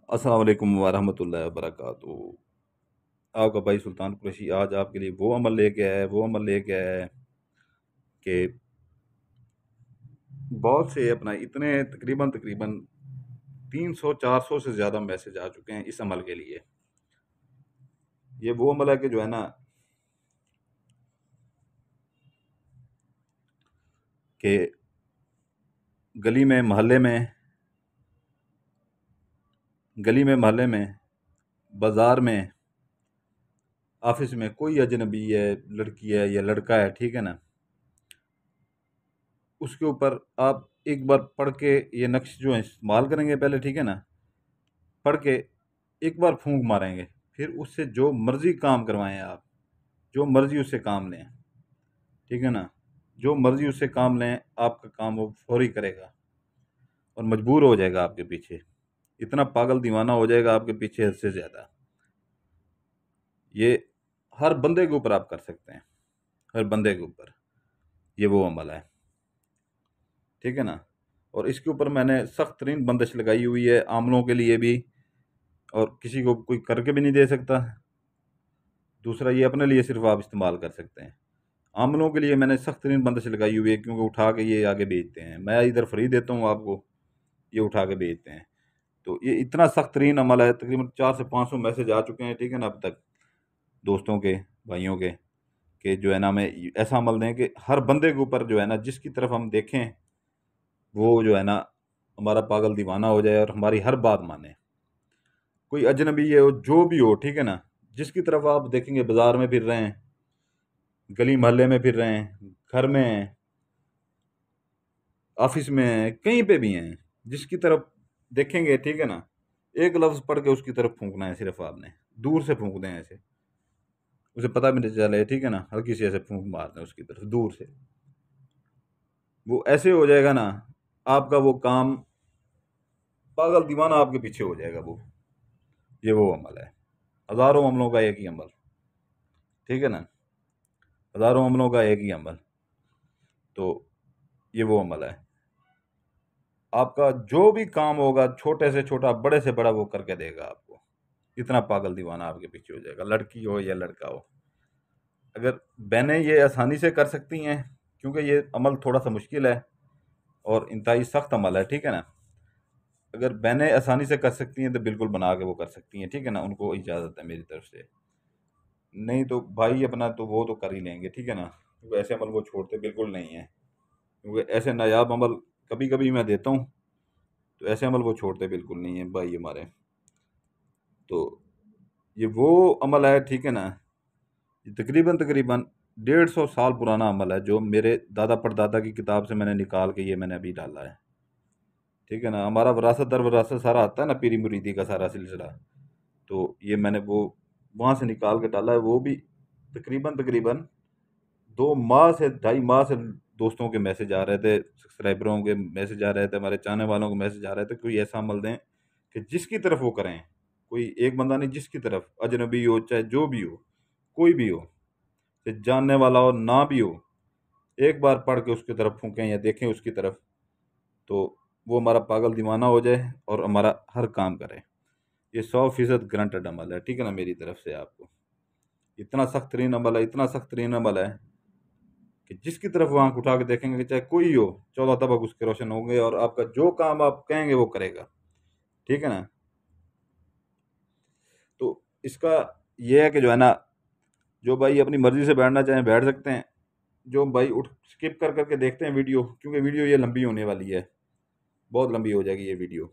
अस्सलाम वालेकुम वरहमतुल्लाहि वबरकातुहू। आपका भाई सुल्तान कुरैशी आज आपके लिए वो अमल लेके आया है कि बहुत से अपना इतने तकरीबन तकरीबन 300-400 से ज़्यादा मैसेज आ चुके हैं इस अमल के लिए। ये वो अमल है कि जो है ना कि गली में मोहल्ले में मोहल्ले में बाज़ार में ऑफिस में कोई अजनबी है, लड़की है या लड़का है, ठीक है ना, उसके ऊपर आप एक बार पढ़ के ये नक्श जो है इस्तेमाल करेंगे पहले, ठीक है ना, पढ़ के एक बार फूंक मारेंगे, फिर उससे जो मर्जी काम करवाएं आप, जो मर्जी उससे काम लें, ठीक है ना, जो मर्जी उससे काम लें, आपका काम वो फौरी करेगा और मजबूर हो जाएगा आपके पीछे। इतना पागल दीवाना हो जाएगा आपके पीछे हद से ज़्यादा। ये हर बंदे के ऊपर आप कर सकते हैं, हर बंदे के ऊपर ये वो अमल है, ठीक है ना। और इसके ऊपर मैंने सख्त तरीन बंदिश लगाई हुई है आमलों के लिए भी, और किसी को कोई करके भी नहीं दे सकता। दूसरा, ये अपने लिए सिर्फ आप इस्तेमाल कर सकते हैं। आमलों के लिए मैंने सख्त तरीन बंदिश लगाई हुई है, क्योंकि उठा के ये आगे बेचते हैं। मैं इधर फ्री देता हूँ आपको, ये उठा के बेचते हैं। तो ये इतना सख्त तरीन अमल है, तकरीबन 400 से 500 मैसेज आ चुके हैं, ठीक है ना, अब तक दोस्तों के, भाइयों के, कि जो है ना हमें ऐसा अमल दें कि हर बंदे के ऊपर जो है ना, जिसकी तरफ हम देखें वो जो है ना हमारा पागल दीवाना हो जाए और हमारी हर बात माने। कोई अजनबी है, वो जो भी हो, ठीक है ना, जिसकी तरफ आप देखेंगे, बाजार में फिर रहे हैं, गली मोहल्ले में फिर रहे हैं, घर में हैं, ऑफिस में हैं, कहीं पे भी हैं, जिसकी तरफ देखेंगे, ठीक है ना, एक लफ्ज पढ़ के उसकी तरफ फूंकना है। सिर्फ आपने दूर से फूंक दें, ऐसे उसे पता भी नहीं चले, ठीक है ना, हल्की सी ऐसे फूंक मार दें उसकी तरफ दूर से। वो ऐसे हो जाएगा ना, आपका वो काम, पागल दीवाना आपके पीछे हो जाएगा वो। ये वो अमल है, हजारों अमलों का एक ही अमल, ठीक है ना, हजारों अमलों का एक ही अमल। तो ये वो अमल है, आपका जो भी काम होगा, छोटे से छोटा, बड़े से बड़ा, वो करके देगा आपको। इतना पागल दीवाना आपके पीछे हो जाएगा, लड़की हो या लड़का हो। अगर बहनें ये आसानी से कर सकती हैं, क्योंकि ये अमल थोड़ा सा मुश्किल है और इंतहाई सख्त अमल है, ठीक है ना। अगर बहनें आसानी से कर सकती हैं तो बिल्कुल बना के वो कर सकती हैं, ठीक है ना, उनको इजाज़त है मेरी तरफ से। नहीं तो भाई अपना तो वो तो कर ही लेंगे, ठीक है ना, क्योंकि ऐसे अमल वो छोड़ते बिल्कुल नहीं है। क्योंकि ऐसे नायाब अमल कभी कभी मैं देता हूँ, तो ऐसे अमल वो छोड़ते बिल्कुल नहीं है भाई हमारे। तो ये वो अमल है, ठीक है ना, ये तकरीबन तकरीबन 150 साल पुराना अमल है, जो मेरे दादा परदादा की किताब से मैंने निकाल के ये मैंने अभी डाला है, ठीक है ना। हमारा विरासत दर विरासत सारा आता है ना, पीरी मुरीदी का सारा सिलसिला। तो ये मैंने वो वहाँ से निकाल के डाला है। वो भी तकरीबन तकरीबन 2 माह से 2.5 माह से दोस्तों के मैसेज आ रहे थे, सब्सक्राइबरों के मैसेज आ रहे थे, हमारे चाहने वालों के मैसेज आ रहे थे, कोई ऐसा अमल दें कि जिसकी तरफ वो करें। कोई एक बंदा नहीं, जिसकी तरफ, अजनबी हो चाहे जो भी हो, कोई भी हो, चाहे जानने वाला हो ना भी हो, एक बार पढ़ के उसकी तरफ फूकें या देखें उसकी तरफ, तो वो हमारा पागल दीवाना हो जाए और हमारा हर काम करे। ये 100% ग्रंटेड अमल है, ठीक है ना, मेरी तरफ से आपको। इतना सख्त तरीन अमल है, इतना सख्त तरीन अमल है कि जिसकी तरफ वो आंख उठा के देखेंगे, चाहे कोई हो, 14 तबक उसके रोशन होंगे और आपका जो काम आप कहेंगे वो करेगा, ठीक है ना। तो इसका ये है कि जो है ना, जो भाई अपनी मर्जी से बैठना चाहें बैठ सकते हैं। जो भाई उठ स्किप कर करके देखते हैं वीडियो, क्योंकि वीडियो ये लंबी होने वाली है, बहुत लंबी हो जाएगी ये वीडियो।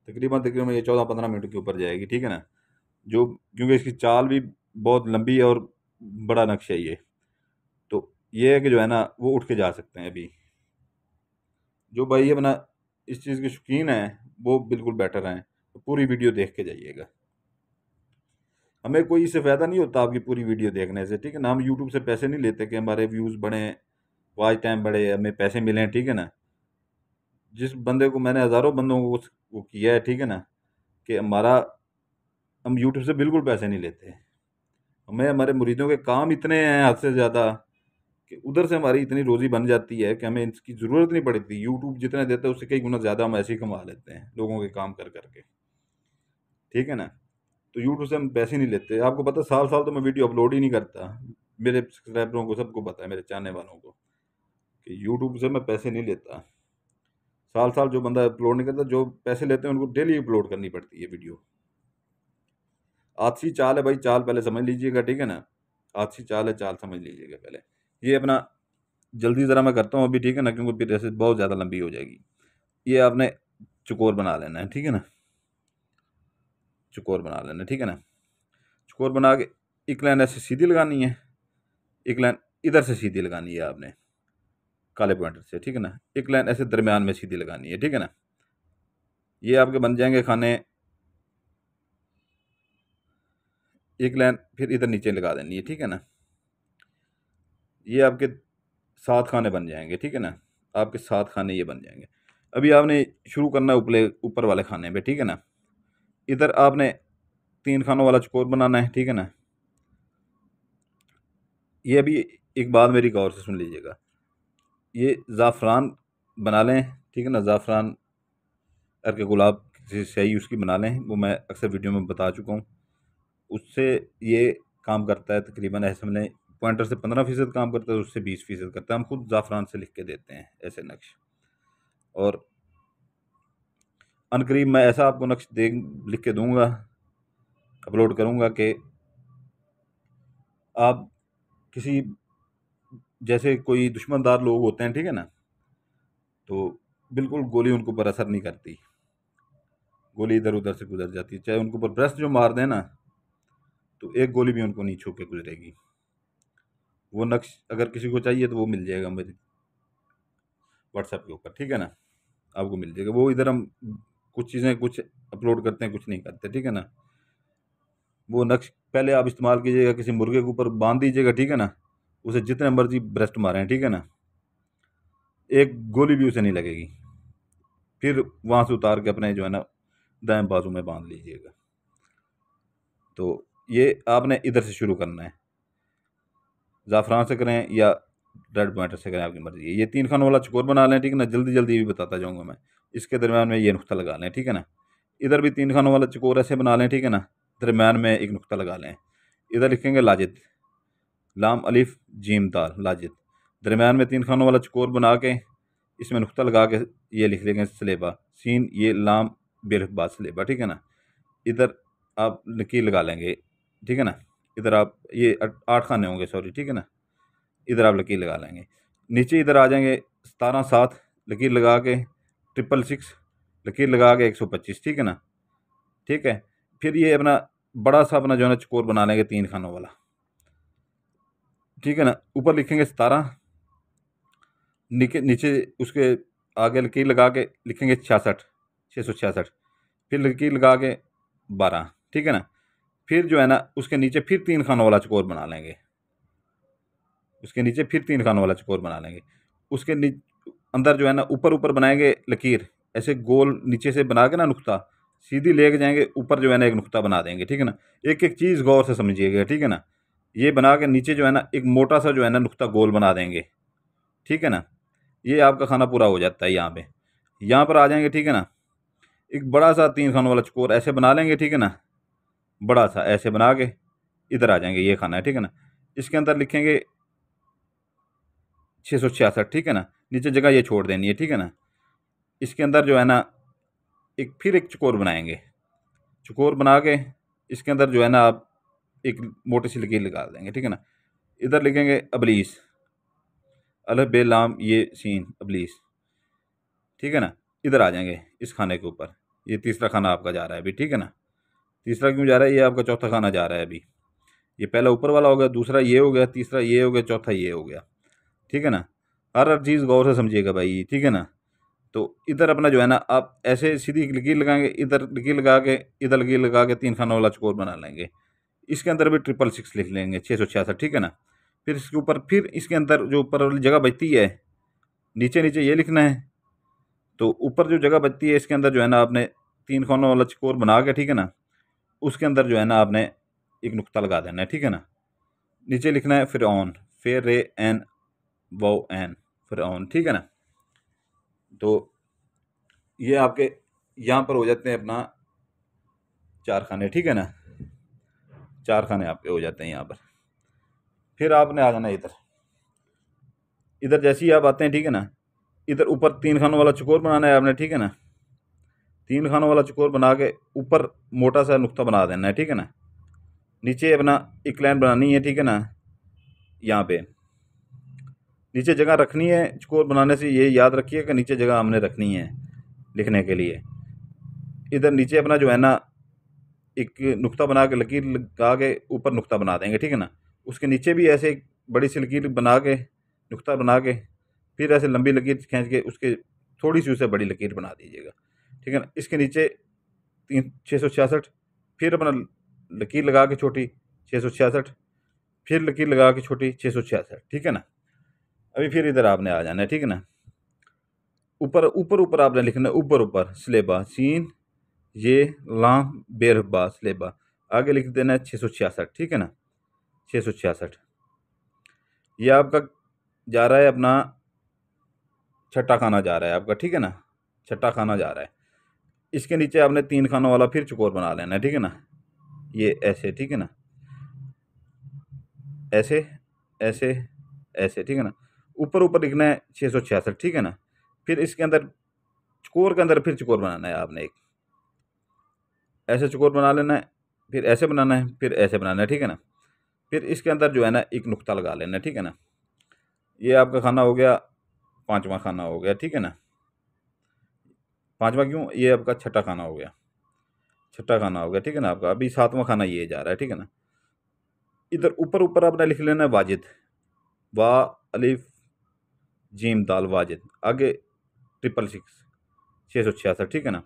तकरीबन तकरीबन ये 14-15 मिनट के ऊपर जाएगी, ठीक है ना। जो क्योंकि इसकी चाल भी बहुत लंबी है और बड़ा नक्शा है ये। तो ये है कि जो है ना, वो उठ के जा सकते हैं अभी। जो भाई अपना इस चीज़ के शौकीन हैं, वो बिल्कुल बेटर हैं, तो पूरी वीडियो देख के जाइएगा। हमें कोई इससे फ़ायदा नहीं होता आपकी पूरी वीडियो देखने से, ठीक है ना। हम यूट्यूब से पैसे नहीं लेते कि हमारे व्यूज़ बढ़ें, वॉच टाइम बढ़े, हमें पैसे मिलें, ठीक है ना। जिस बंदे को मैंने हज़ारों बंदों को वो किया है, ठीक है ना, कि हमारा, हम यूट्यूब से बिल्कुल पैसे नहीं लेते। हमें हमारे मुरीदों के काम इतने हैं हद से ज़्यादा, कि उधर से हमारी इतनी रोज़ी बन जाती है कि हमें इसकी ज़रूरत नहीं पड़ती। यूट्यूब जितने देता है उससे कई गुना ज़्यादा हम ऐसे ही कमा लेते हैं लोगों के काम कर करके। ठीक है ना। तो यूट्यूब से हम पैसे नहीं लेते, आपको पता है साल साल तो मैं वीडियो अपलोड ही नहीं करता। मेरे सब्सक्राइबरों को सबको पता है, मेरे चाहने वालों को, कि यूट्यूब से मैं पैसे नहीं लेता। साल साल जो बंदा अपलोड नहीं करता, जो पैसे लेते हैं उनको डेली अपलोड करनी पड़ती है वीडियो। आलसी चाल है भाई, चाल पहले समझ लीजिएगा, ठीक है ना। आलसी चाल है, चाल समझ लीजिएगा पहले। ये अपना जल्दी ज़रा मैं करता हूँ अभी, ठीक है ना, क्योंकि फिर ऐसे बहुत ज़्यादा लंबी हो जाएगी। ये आपने चुकोर बना लेना है, ठीक है ना। चुकोर बना लेना है, ठीक है ना। चुकोर बना के एक लाइन ऐसे सीधी लगानी है, एक लाइन इधर से सीधी लगानी है आपने काले पॉइंटर से, ठीक है ना। एक लाइन ऐसे दरमियान में सीधी लगानी है, ठीक है ना। ये आपके बन जाएंगे खाने। एक लाइन फिर इधर नीचे लगा देनी है, ठीक है ना। ये आपके 7 खाने बन जाएंगे, ठीक है ना। आपके 7 खाने ये बन जाएंगे। अभी आपने शुरू करना है ऊपर वाले खाने पे, ठीक है ना। इधर आपने 3 खानों वाला चकोर बनाना है, ठीक है ना। ये अभी एक बात मेरी गौर से सुन लीजिएगा। ये ज़ाफ़रान बना लें, ठीक है ना। ज़ाफ़रान अर्क गुलाब से स्याही उसकी बना लें, वो मैं अक्सर वीडियो में बता चुका हूँ। उससे ये काम करता है तकरीबन, ऐसे हमने पॉइंटर से 15% काम करता है, उससे 20% करता है। हम खुद ज़ाफ़रान से लिख के देते हैं ऐसे नक्श, और अनकरीब मैं ऐसा आपको नक्श दे लिख के दूंगा, अपलोड करूंगा कि आप किसी, जैसे कोई दुश्मनदार लोग होते हैं, ठीक है ना, तो बिल्कुल गोली उनके ऊपर असर नहीं करती, गोली इधर उधर से गुजर जाती है। चाहे उनके ऊपर ब्रस्ट जो मार दें ना, तो एक गोली भी उनको नहीं छू के गुजरेगी। वो नक्श अगर किसी को चाहिए तो वो मिल जाएगा मेरे व्हाट्सएप के ऊपर, ठीक है ना। आपको मिल जाएगा वो। इधर हम कुछ चीज़ें कुछ अपलोड करते हैं, कुछ नहीं करते, ठीक है ना। वो नक्श पहले आप इस्तेमाल कीजिएगा, किसी मुर्गे के ऊपर बांध दीजिएगा, ठीक है ना। उसे जितने मर्जी ब्रेस्ट मारें, ठीक है ना, एक गोली भी उसे नहीं लगेगी। फिर वहाँ से उतार के अपने जो है ना दाएं बाजू में बांध लीजिएगा। तो ये आपने इधर से शुरू करना है, ज़ाफ़रान से करें या रेड पॉइंटर से करें, आपकी मर्जी है। ये 3 खानों वाला चकोर बना लें, ठीक है ना। जल्दी जल्दी भी बताता जाऊँगा मैं। इसके दरम्यान में ये नुक्ता लगा लें, ठीक है ना। इधर भी 3 खानों वाला चकोर ऐसे बना लें, ठीक है ना। दरम्यान में एक नुक्ता लगा लें। इधर लिखेंगे लाजिद, लाम अलिफ जीम दाल लाजिद। दरम्यान में 3 खानों वाला चकोर बना के इसमें नुक्ता लगा के ये लिख लेंगे सलेबा, सीन ये लाम बेरफबाद सलेबा, ठीक है ना। इधर आप लकीर लगा लेंगे, ठीक है ना। इधर आप ये 8 खाने होंगे, सॉरी, ठीक है ना। इधर आप लकीर लगा लेंगे। नीचे इधर आ जाएंगे 17 7, लकीर लगा के 666, लकीर लगा के 125, ठीक है ना। ठीक है। फिर ये अपना बड़ा सा अपना जो है ना चकोर बना लेंगे 3 खानों वाला, ठीक है ना। ऊपर लिखेंगे 17, नीचे नीचे उसके आगे लकीर लगा के लिखेंगे 66, 666। फिर लकीर लगा के 12, ठीक है ना। फिर जो है ना उसके नीचे फिर 3 खानों वाला चकोर बना लेंगे, उसके नीचे फिर 3 खानों वाला चकोर बना लेंगे। उसके अंदर जो है ना ऊपर ऊपर बनाएंगे लकीर, ऐसे गोल नीचे से बना के ना नुक्ता सीधी लेके जाएंगे, ऊपर जो है ना एक नुक्ता बना देंगे, ठीक है ना। एक एक चीज़ गौर से समझिएगा, ठीक है ना। ये बना के नीचे जो है ना एक मोटा सा जो है ना नुक्ता गोल बना देंगे, ठीक है ना। ये आपका खाना पूरा हो जाता है। यहाँ पर आ जाएंगे, ठीक है ना। एक बड़ा सा 3 खानों वाला चकोर ऐसे बना लेंगे, ठीक है ना। बड़ा सा ऐसे बना के इधर आ जाएंगे, ये खाना है, ठीक है ना। इसके अंदर लिखेंगे 666, ठीक है ना। नीचे जगह ये छोड़ देनी है, ठीक है ना। इसके अंदर जो है ना फिर एक चकोर बनाएंगे, चकोर बना के इसके अंदर जो है ना आप एक मोटी सी लकीर लगा देंगे, ठीक है ना। इधर लिखेंगे अबलीस, अलफ बे लाम ये सीन अबलीस, ठीक है ना। इधर आ जाएंगे इस खाने के ऊपर। ये तीसरा खाना आपका जा रहा है अभी, ठीक है ना। तीसरा क्यों जा रहा है, ये आपका चौथा खाना जा रहा है अभी। ये पहला ऊपर वाला हो गया, दूसरा ये हो गया, तीसरा ये हो गया, चौथा ये हो गया, ठीक है ना। हर चीज़ गौर से समझिएगा भाई, ठीक है ना। तो इधर अपना जो है ना आप ऐसे सीधी लकीर लगाएंगे, इधर लकीर लगा के इधर लकीर लगा के 3 खानों वाला चकोर बना लेंगे। इसके अंदर भी 666 लिख लेंगे, 666, ठीक है ना। फिर इसके ऊपर फिर इसके अंदर जो ऊपर वाली जगह बचती है, नीचे नीचे ये लिखना है। तो ऊपर जो जगह बचती है इसके अंदर जो है ना आपने 3 खानों वाला चकोर बना के, ठीक है ना, उसके अंदर जो है ना आपने एक नुक्ता लगा देना है, ठीक है ना। नीचे लिखना है फ़िरऔन, फ़े रे एन वाओ एन, फ़िरऔन, ठीक है ना। तो ये आपके यहाँ पर हो जाते हैं अपना 4 खाने, ठीक है ना, 4 खाने आपके हो जाते हैं यहाँ पर। फिर आपने आ जाना इधर, इधर जैसे ही आप आते हैं, ठीक है ना, इधर ऊपर 3 खानों वाला चौकोर बनाना है आपने, ठीक है ना। 3 खानों वाला चौकोर बना के ऊपर मोटा सा नुक्ता बना देना है, ठीक है ना। नीचे अपना एक लाइन बनानी है, ठीक है ना। यहाँ पे नीचे जगह रखनी है, चौकोर बनाने से ये याद रखिए कि नीचे जगह हमने रखनी है लिखने के लिए। इधर नीचे अपना जो है ना एक नुक्ता बना के लकीर लगा के ऊपर नुक्ता बना देंगे, ठीक है ना। उसके नीचे भी ऐसे एक बड़ी सी लकीर बना के नुक्ता बना के फिर ऐसे लंबी लकीर खींच के उसके थोड़ी सी उसे बड़ी लकीर बना दीजिएगा, ठीक है ना। इसके नीचे 666, फिर अपना लकीर लगा के छोटी 666, फिर लकीर लगा के छोटी 666, ठीक है ना। अभी फिर इधर आपने आ जाना है, ठीक है ना। ऊपर ऊपर ऊपर आपने लिखना है, ऊपर ऊपर स्लेबा सीन ये ला बेरबा स्लेबा, आगे लिख देना है 666, ठीक है ना। 666 ये आपका जा रहा है अपना छठा खाना जा रहा है आपका, ठीक है ना। छठा खाना जा रहा है। इसके नीचे आपने 3 खानों वाला फिर चौकोर बना लेना है, ठीक है ना। ये ऐसे, ठीक है ना, ऐसे ऐसे ऐसे, ठीक है ना। ऊपर ऊपर लिखना है 666, ठीक है ना। फिर इसके अंदर चौकोर के अंदर फिर चौकोर बनाना है आपने, एक ऐसे चौकोर बना लेना है, फिर ऐसे बनाना है, फिर ऐसे बनाना है, ठीक है ना। फिर इसके अंदर जो है ना एक नुक्ता लगा लेना है, ठीक है ना। ये आपका खाना हो गया, 5वां खाना हो गया, ठीक है ना। 5वां क्यों, ये आपका छठा खाना हो गया, छठा खाना हो गया, ठीक है ना आपका। अभी 7वां खाना ये जा रहा है, ठीक है ना। इधर ऊपर ऊपर आपने लिख लेना है वाजिद, वा अलिफ जीम दाल वाजिद, आगे 666 666, ठीक है ना।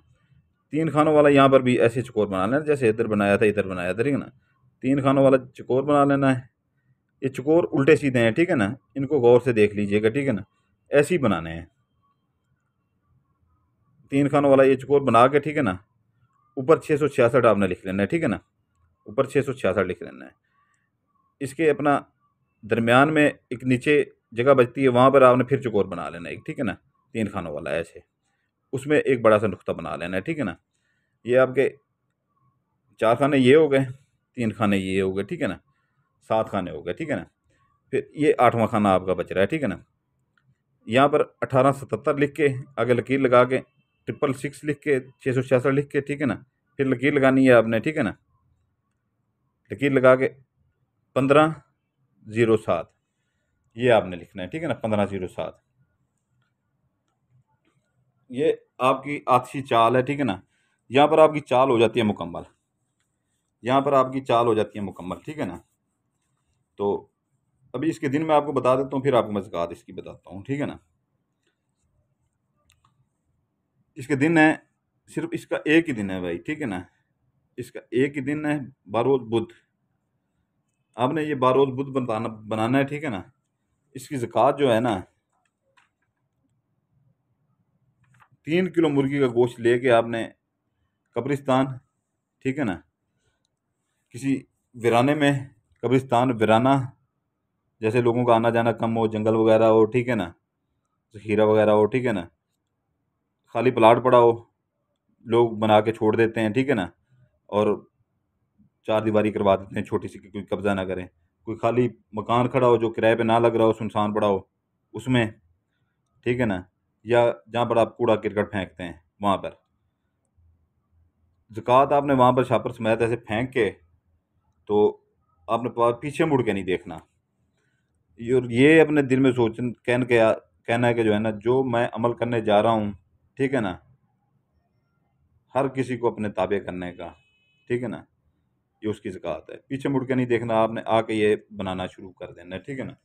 3 खानों वाला यहाँ पर भी ऐसे चौकोर बना लेना जैसे इधर बनाया था, इधर बनाया था, ठीक है ना। 3 खानों वाला चौकोर बना लेना है। ये चौकोर उल्टे सीधे हैं, ठीक है ना, इनको गौर से देख लीजिएगा, ठीक है ना। ऐसे ही बनाने हैं 3 खानों वाला ये चौकोर बना के, ठीक है ना। ऊपर 666 आपने लिख लेना है, ठीक है ना। ऊपर 666 लिख लेना है। इसके अपना दरमियान में एक नीचे जगह बचती है, वहाँ पर आपने फिर चौकोर बना लेना है एक, ठीक है ना। 3 खानों वाला ऐसे, उसमें एक बड़ा सा नुक्ता बना लेना है, ठीक है ना। ये आपके 4 खाने ये हो गए, 3 खाने ये हो गए, ठीक है ना। 7 खाने हो गए, ठीक है ना। फिर ये 8वां खाना आपका बच रहा है, ठीक है ना। यहाँ पर 1877 लिख के आगे लकीर लगा के 666 लिख के 666 लिख के, ठीक है ना। फिर लकीर लगानी है आपने, ठीक है ना। लकीर लगा के 1507 ये आपने लिखना है, ठीक है ना। 1507 ये आपकी आखिरी चाल है, ठीक है ना। यहाँ पर आपकी चाल हो जाती है मुकम्मल, यहाँ पर आपकी चाल हो जाती है मुकम्मल, ठीक है ना। तो अभी इसके दिन मैं आपको बता देता हूँ, फिर आपको मैं ज़कात इसकी बताता हूँ, ठीक है ना। इसके दिन है, सिर्फ इसका एक ही दिन है भाई, ठीक है ना। इसका एक ही दिन है, बारोज बुध। आपने ये बारोज बुध बनाना है, ठीक है ना। इसकी ज़कात जो है ना, 3 किलो मुर्गी का गोश्त लेके आपने कब्रिस्तान, ठीक है ना, किसी वीराने में, कब्रिस्तान वीराना जैसे लोगों का आना जाना कम हो, जंगल वगैरह हो, ठीक है ना, ज़ख़ीरा वगैरह हो, ठीक है ना, खाली प्लाट पड़ा हो, लोग बना के छोड़ देते हैं, ठीक है ना। और चार दीवारी करवा देते हैं छोटी सी कि कोई कब्जा ना करे। कोई खाली मकान खड़ा हो जो किराए पे ना लग रहा हो, सुनसान पड़ा हो उसमें, ठीक है ना। या जहाँ पर आप कूड़ा करकट फेंकते हैं वहाँ पर ज़कात आपने वहाँ पर छापर समेत ऐसे फेंक के, तो आपने पीछे मुड़ के नहीं देखना। ये अपने दिल में कहना है कि जो है ना, जो मैं अमल करने जा रहा हूँ, ठीक है ना, हर किसी को अपने ताबे करने का, ठीक है ना, ये उसकी ज़कात है। पीछे मुड़ के नहीं देखना, आपने आके ये बनाना शुरू कर देना है, ठीक है ना।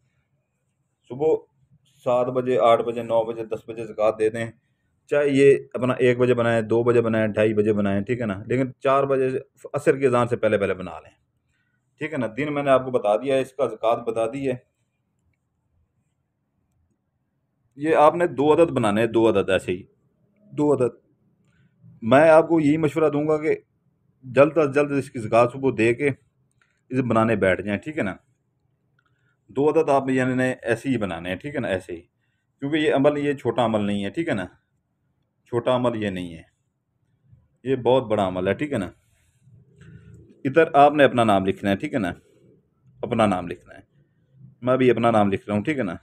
सुबह 7 बजे, 8 बजे, 9 बजे, 10 बजे ज़कात दे दें, चाहे ये अपना 1 बजे बनाएं, 2 बजे बनाएं, 2:30 बजे बनाएं, ठीक है ना। लेकिन 4 बजे असर की अजान से पहले पहले बना लें, ठीक है ना। दिन मैंने आपको बता दिया है, इसका ज़कात बता दी है। ये आपने 2 अदद बनाने हैं, 2 अदद ऐसे ही 2 अदद। मैं आपको यही मशवरा दूंगा कि जल्द अज जल्द इसकी ज़कात सुबह दे के इसे बनाने बैठ जाएं, ठीक है ना। 2 अदद आप यानी ने ऐसे ही बनाने हैं, ठीक है ना, ऐसे ही, क्योंकि ये अमल, ये छोटा अमल नहीं है, ठीक है ना। छोटा अमल ये नहीं है, ये बहुत बड़ा अमल है, ठीक है ना। इधर आपने अपना नाम लिखना है, ठीक है ना, अपना नाम लिखना है। मैं भी अपना नाम लिख रहा हूँ, ठीक है ना,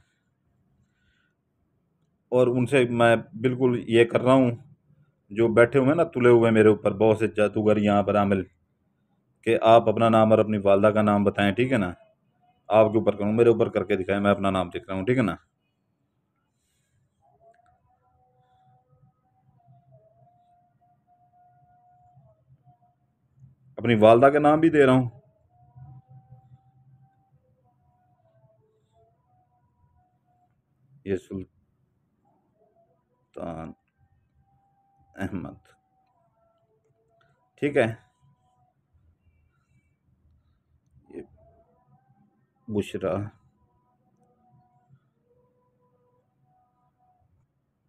और उनसे मैं बिल्कुल ये कर रहा हूँ, जो बैठे हुए हैं ना तुले हुए मेरे ऊपर बहुत से जादूगर यहाँ पर आमिल, कि आप अपना नाम और अपनी वालदा का नाम बताएं, ठीक है ना। आपके ऊपर करूँ, मेरे ऊपर करके दिखाएं, मैं अपना नाम लिख रहा हूँ, ठीक है ना। अपनी वालदा का नाम भी दे रहा हूँ। ये सुल्तान अहमद, ठीक है। ये बुशरा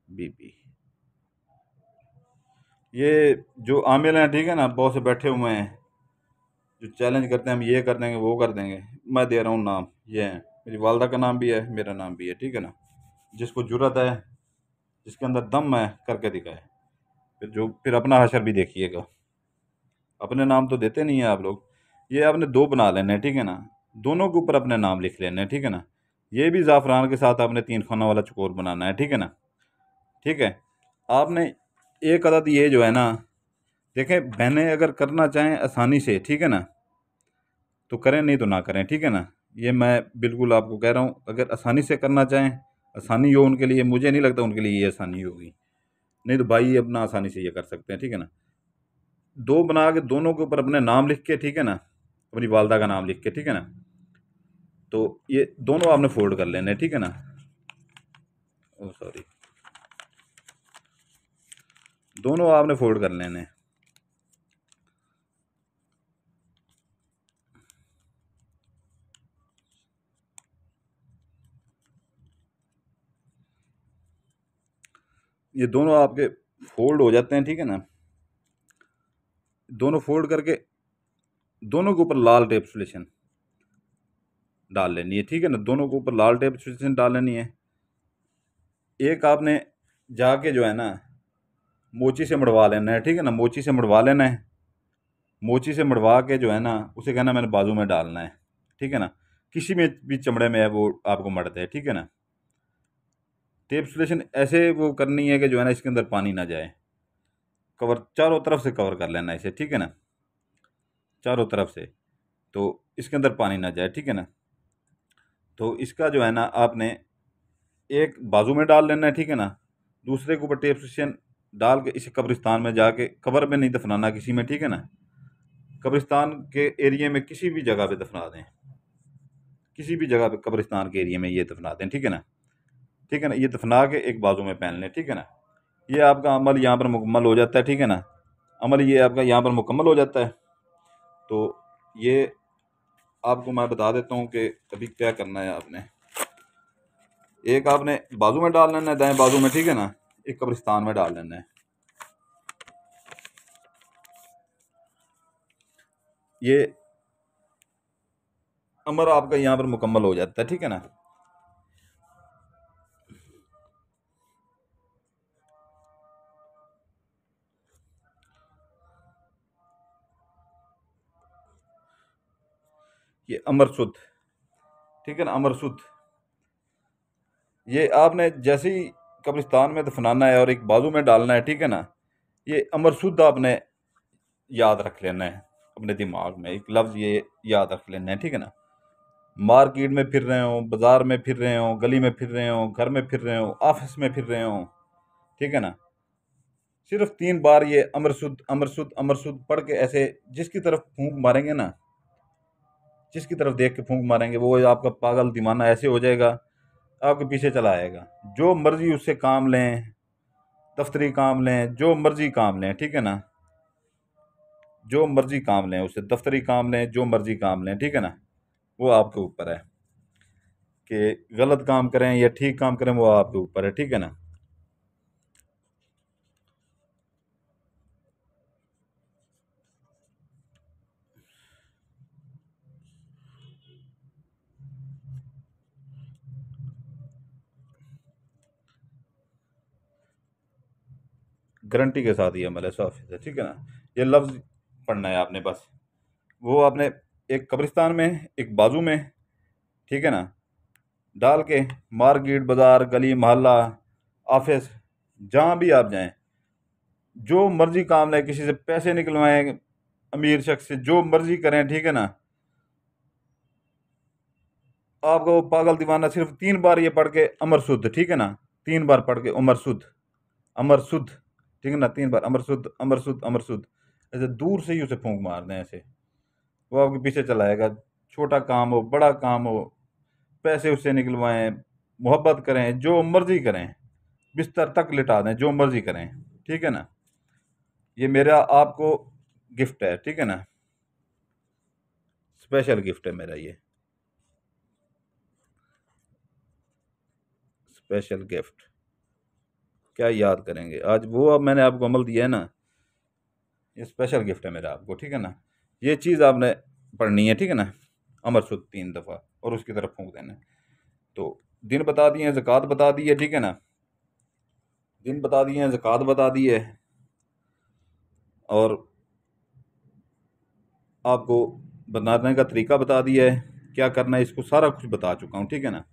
बीबी। ये जो आमिल हैं, ठीक है ना, बहुत से बैठे हुए हैं जो चैलेंज करते हैं, हम ये कर देंगे वो कर देंगे। मैं दे रहा हूँ नाम, ये है, मेरी वालदा का नाम भी है, मेरा नाम भी है, ठीक है ना। जिसको जुर्रत है, जिसके अंदर दम है, करके दिखाए। फिर अपना हशर भी देखिएगा। अपने नाम तो देते नहीं है आप लोग। ये आपने दो बना लेने हैं, ठीक है ना, दोनों के ऊपर अपने नाम लिख लेने हैं, ठीक है ना। ये भी ज़ाफ़रान के साथ आपने 3 खाना वाला चकोर बनाना है, ठीक है ना। ठीक है, आपने एक अदद ये जो है ना, देखें बहनें अगर करना चाहें आसानी से, ठीक है ना, तो करें, नहीं तो ना करें, ठीक है ना। ये मैं बिल्कुल आपको कह रहा हूँ, अगर आसानी से करना चाहें, आसानी हो उनके लिए, मुझे नहीं लगता उनके लिए ये आसानी होगी। नहीं तो भाई ये अपना आसानी से ये कर सकते हैं, ठीक है ना। दो बना के दोनों के ऊपर अपने नाम लिख के, ठीक है ना, अपनी वालदा का नाम लिख के, ठीक है ना। तो ये दोनों आपने फोल्ड कर लेने, ठीक है ना। ओ सॉरी, दोनों आपने फोल्ड कर लेने। ये दोनों आपके फोल्ड हो जाते हैं, ठीक है ना। दोनों फोल्ड करके दोनों के ऊपर लाल टेप सॉल्यूशन डाल लेनी है, ठीक है ना। दोनों के ऊपर लाल टेप सॉल्यूशन डाल लेनी है। एक आपने जाके जो है ना, मोची से मड़वा लेना है, ठीक है ना, मोची से मड़वा लेना है। मोची से मड़वा के जो है ना, उसे कहना मैंने बाजू में डालना है, ठीक है ना। किसी में भी चमड़े में है वो आपको मड़ते है, ठीक है ना। टेप सॉल्यूशन ऐसे वो करनी है कि जो है ना, इसके अंदर पानी ना जाए। कवर चारों तरफ से कवर कर लेना है इसे, ठीक है ना, चारों तरफ से, तो इसके अंदर पानी ना जाए, ठीक है ना। तो इसका जो है ना, आपने एक बाजू में डाल लेना है, ठीक है ना। दूसरे के ऊपर टेप सॉल्यूशन डाल के इसे कब्रिस्तान में जाके, कब्र में नहीं दफनाना किसी में, ठीक है ना। कब्रिस्तान के एरिया में किसी भी जगह पे दफना दें, किसी भी जगह पे कब्रिस्तान के एरिया में ये दफना दें, ठीक है ना। ठीक है ना, ये दफना के एक बाजू में पहन लें, ठीक है ना। ये आपका अमल यहाँ पर मुकम्मल हो जाता है, ठीक है ना। अमल ये आपका यहाँ पर मुकम्मल हो जाता है। तो ये आपको मैं बता देता हूँ कि अभी क्या करना है आपने। एक आपने बाजू में डाल लेना है, दाएं बाजू में, ठीक है ना। एक कब्रिस्तान में डाल लेना है। ये अमर आपका यहाँ पर मुकम्मल हो जाता है, ठीक है ना। ये अमर सुद, ठीक है ना, अमर सुद। ये आपने जैसे ही कब्रिस्तान में दफनाना है और एक बाजू में डालना है, ठीक है ना। ये अमर सुद आपने याद रख लेना है अपने दिमाग में, एक लफ्ज़ ये याद रख लेना है, ठीक है ना। मार्केट में फिर रहे हो, बाजार में फिर रहे हो, गली में फिर रहे हो, घर में फिर रहे हो, ऑफिस में फिर रहे हो, ठीक है ना। सिर्फ 3 बार ये अमर सुद अमर सुद अमर सुद पढ़ के ऐसे जिसकी तरफ फूंक मारेंगे ना, जिसकी तरफ देख के फूंक मारेंगे, वो आपका पागल दीवाना ऐसे हो जाएगा, आपके पीछे चला आएगा। जो मर्जी उससे काम लें, दफ्तरी काम लें, जो मर्जी काम लें, ठीक है ना। जो मर्जी काम लें, उससे दफ्तरी काम लें, जो मर्जी काम लें, ठीक है ना। वो आपके ऊपर है कि गलत काम करें या ठीक काम करें, वो आपके ऊपर है, ठीक है ना। गारंटी के साथ ये अमल है, 100%, ठीक है ना। ये लफ्ज़ पढ़ना है आपने बस, वो आपने एक कब्रिस्तान में, एक बाजू में, ठीक है ना, डाल के मार्केट, बाजार, गली मोहल्ला, ऑफिस, जहाँ भी आप जाएं, जो मर्जी काम लें, किसी से पैसे निकलवाएं, अमीर शख्स से जो मर्जी करें, ठीक है ना, आपको वो पागल दीवाना सिर्फ 3 बार ये पढ़ के अमर शुद्ध, ठीक है ना, 3 बार पढ़ के अमर शुद्ध, अमर शुद्ध, ठीक है ना, 3 बार अमर शुद्ध, अमर शुद्ध, अमर शुद्ध, ऐसे दूर से ही उसे फूंक मार दें, ऐसे वो आपके पीछे चला आएगा। छोटा काम हो, बड़ा काम हो, पैसे उससे निकलवाएं, मोहब्बत करें, जो मर्जी करें, बिस्तर तक लिटा दें, जो मर्जी करें, ठीक है ना। ये मेरा आपको गिफ्ट है, ठीक है ना, स्पेशल गिफ्ट है मेरा ये, स्पेशल गिफ्ट। क्या याद करेंगे आज, वो अब मैंने आपको अमल दिया है ना, ये स्पेशल गिफ्ट है मेरा आपको, ठीक है ना। ये चीज़ आपने पढ़नी है, ठीक है ना, अमर शुद्ध 3 दफ़ा, और उसकी तरफ फूंक देना है। तो दिन बता दिए हैं, ज़कात बता दी है, ठीक है ना, दिन बता दिए हैं, ज़कात बता दी है, और आपको बनाने का तरीका बता दिया है, क्या करना है, इसको सारा कुछ बता चुका हूँ, ठीक है ना।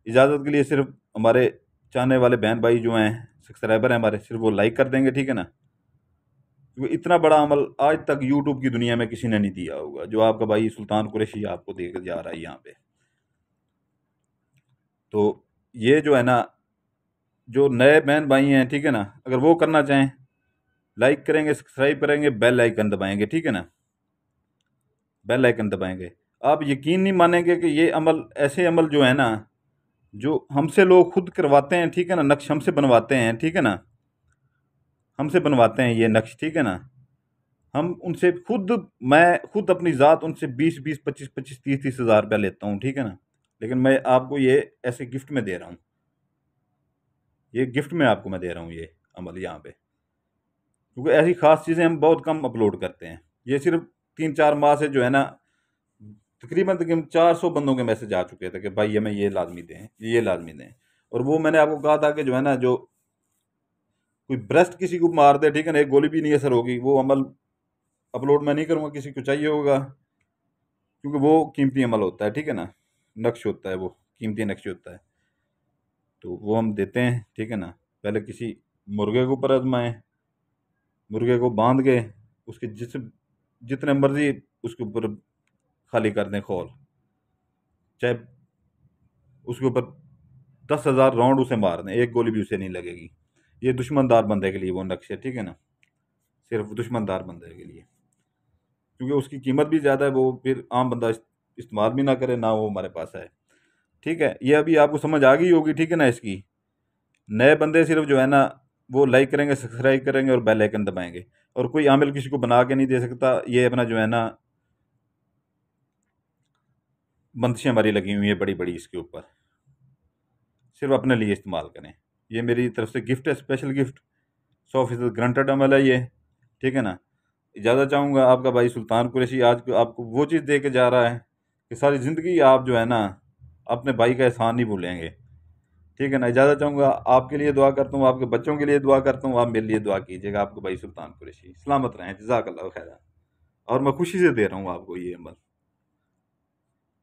इजाज़त के लिए सिर्फ हमारे चाहने वाले बहन भाई जो हैं, सब्सक्राइबर हैं हमारे, सिर्फ वो लाइक कर देंगे, ठीक है ना। क्योंकि इतना बड़ा अमल आज तक यूट्यूब की दुनिया में किसी ने नहीं दिया होगा, जो आपका भाई सुल्तान कुरैशी आपको देकर जा रहा है यहाँ पे। तो ये जो है ना, जो नए बहन भाई हैं, ठीक है ना, अगर वो करना चाहें, लाइक करेंगे, सब्सक्राइब करेंगे, बेल आइकन दबाएंगे, ठीक है ना, बेल आइकन दबाएंगे। आप यकीन नहीं मानेंगे कि ये अमल, ऐसे अमल जो है ना, जो हमसे लोग खुद करवाते हैं, ठीक है ना, नक्श हमसे बनवाते हैं, ठीक है ना, हमसे बनवाते हैं ये नक्श, ठीक है ना, हम उनसे खुद, मैं खुद अपनी ज़ात उनसे 20-20, 25-25, 30-30 हज़ार रुपया लेता हूँ, ठीक है ना, लेकिन मैं आपको ये ऐसे गिफ्ट में दे रहा हूँ, ये गिफ्ट में आपको मैं दे रहा हूँ ये अमल यहाँ पे, क्योंकि ऐसी खास चीज़ें हम बहुत कम अपलोड करते हैं। ये सिर्फ 3-4 माह से जो है ना, तकरीबन तकरीबन 400 बंदों के मैसेज आ चुके थे कि भाई हमें ये लाजमी दें, ये लाजमी दें। और वो मैंने आपको कहा था कि जो है ना, जो कोई ब्रेस्ट किसी को मार दे, ठीक है ना, एक गोली भी नहीं असर होगी, वो अमल अपलोड मैं नहीं करूँगा, किसी को चाहिए होगा, क्योंकि वो कीमती अमल होता है, ठीक है ना, नक्श होता है, वो कीमती नक्श होता है, तो वो हम देते हैं, ठीक है ना। पहले किसी मुर्गे के ऊपर आजमाएं, मुर्गे को बांध के उसके जितने मर्जी उसके ऊपर खाली कर दें खोल, चाहे उसके ऊपर 10,000 राउंड उसे मार दें, एक गोली भी उसे नहीं लगेगी। ये दुश्मनदार बंदे के लिए वो नक्श है, ठीक है ना, सिर्फ दुश्मनदार बंदे के लिए, क्योंकि उसकी कीमत भी ज़्यादा है, वो फिर आम बंदा इस्तेमाल भी ना करे, ना वो हमारे पास है, ठीक है। ये अभी आपको समझ आ गई होगी, ठीक है ना। इसकी नए बंदे सिर्फ जो है ना, वो लाइक करेंगे, सब्सक्राइब करेंगे और बेल आइकन दबाएंगे, और कोई आमिल किसी को बना के नहीं दे सकता। ये अपना जो है ना, बंदिशें हमारी लगी हुई है बड़ी बड़ी इसके ऊपर, सिर्फ अपने लिए इस्तेमाल करें। ये मेरी तरफ से गिफ्ट है, स्पेशल गिफ्ट, 100% ग्रंटेड अमल है ये, ठीक है ना। इजाज़त चाहूँगा, आपका भाई सुल्तान कुरैशी आज को आपको वो चीज़ दे के जा रहा है कि सारी ज़िंदगी आप जो है ना, अपने भाई का एहसान नहीं भूलेंगे, ठीक है ना। इजाज़त चाहूँगा, आपके लिए दुआ करता हूँ, आपके बच्चों के लिए दुआ करता हूँ, आप मेरे लिए दुआ कीजिएगा। आपको भाई सुल्तान कुरैशी, सलामत रहें, जज़ाकल्लाह खैरा। और मैं खुशी से दे रहा हूँ आपको ये अमल।